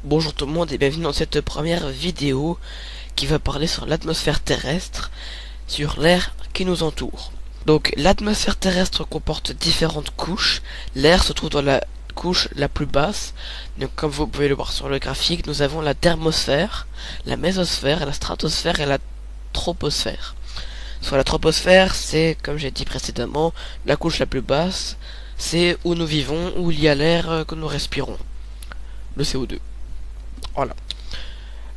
Bonjour tout le monde et bienvenue dans cette première vidéo qui va parler sur l'atmosphère terrestre, sur l'air qui nous entoure. Donc l'atmosphère terrestre comporte différentes couches. L'air se trouve dans la couche la plus basse. Donc comme vous pouvez le voir sur le graphique, nous avons la thermosphère, la mésosphère, la stratosphère et la troposphère. Sur la troposphère, c'est, comme j'ai dit précédemment, la couche la plus basse. C'est où nous vivons, où il y a l'air que nous respirons, le CO2. Voilà.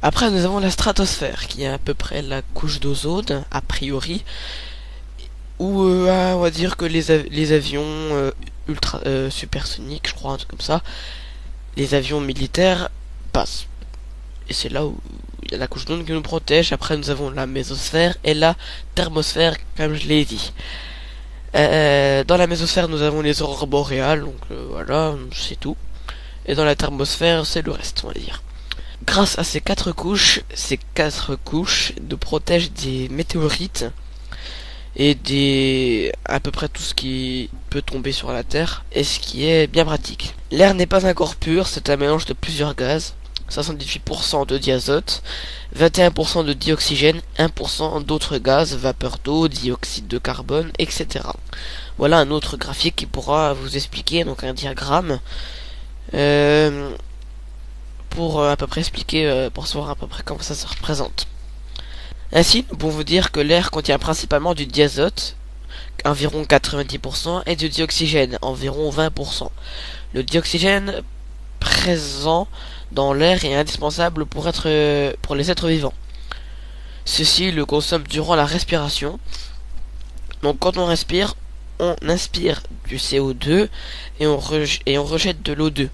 Après, nous avons la stratosphère, qui est à peu près la couche d'ozone, a priori, où on va dire que les avions ultra supersoniques, je crois, un truc comme ça, les avions militaires passent. Et c'est là où il y a la couche d'ozone qui nous protège. Après, nous avons la mésosphère et la thermosphère, comme je l'ai dit. Dans la mésosphère, nous avons les aurores boréales, donc voilà, c'est tout. Et dans la thermosphère, c'est le reste, on va dire. Grâce à ces quatre couches nous protègent des météorites et à peu près tout ce qui peut tomber sur la Terre, et ce qui est bien pratique. L'air n'est pas un corps pur, c'est un mélange de plusieurs gaz. 78% de diazote, 21% de dioxygène, 1% d'autres gaz, vapeur d'eau, dioxyde de carbone, etc. Voilà un autre graphique qui pourra vous expliquer, donc un diagramme, pour à peu près expliquer, pour savoir à peu près comment ça se représente. Ainsi, nous pouvons vous dire que l'air contient principalement du diazote, environ 90%, et du dioxygène, environ 20%. Le dioxygène présent dans l'air est indispensable pour les êtres vivants. Ceux-ci le consomment durant la respiration. Donc quand on respire, on inspire du CO2 et on rejette de l'O2.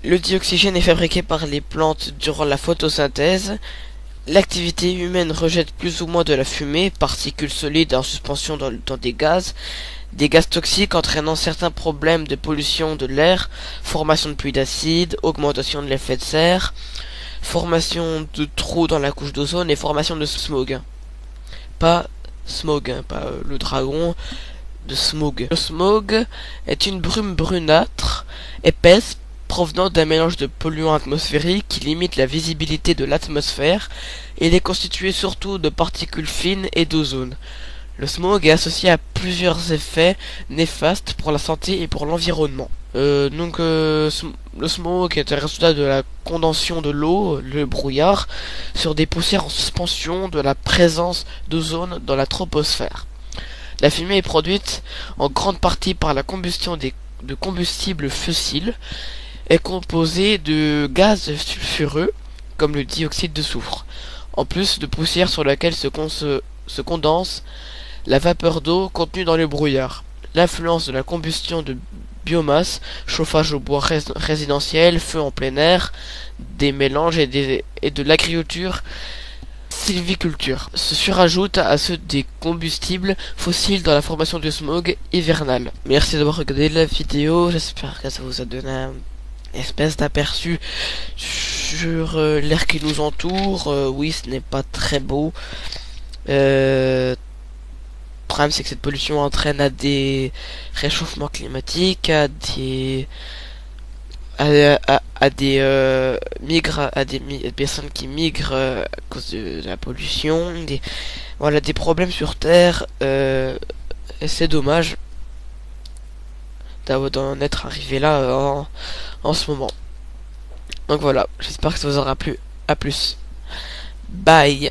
Le dioxygène est fabriqué par les plantes durant la photosynthèse. L'activité humaine rejette plus ou moins de la fumée, particules solides en suspension dans des gaz toxiques entraînant certains problèmes de pollution de l'air, formation de pluie d'acide, augmentation de l'effet de serre, formation de trous dans la couche d'ozone et formation de smog. Pas smog, hein, pas le dragon, de smog. Le smog est une brume brunâtre, épaisse, provenant d'un mélange de polluants atmosphériques qui limite la visibilité de l'atmosphère. Il est constitué surtout de particules fines et d'ozone. Le smog est associé à plusieurs effets néfastes pour la santé et pour l'environnement. Le smog est un résultat de la condensation de l'eau, le brouillard, sur des poussières en suspension de la présence d'ozone dans la troposphère. La fumée est produite en grande partie par la combustion de combustibles fossiles, est composée de gaz sulfureux comme le dioxyde de soufre, en plus de poussière sur laquelle se condense la vapeur d'eau contenue dans le brouillard. L'influence de la combustion de biomasse, chauffage au bois résidentiel, feu en plein air, des mélanges et de l'agriculture, sylviculture, se surajoute à ceux des combustibles fossiles dans la formation du smog hivernal. Merci d'avoir regardé la vidéo, j'espère que ça vous a donné un espèce d'aperçu sur l'air qui nous entoure. Oui, ce n'est pas très beau. Le problème, c'est que cette pollution entraîne à des réchauffements climatiques, à des personnes qui migrent à cause de la pollution, des problèmes sur Terre, et c'est dommage d'en être arrivé là en ce moment. Donc voilà, j'espère que ça vous aura plu. À plus. Bye.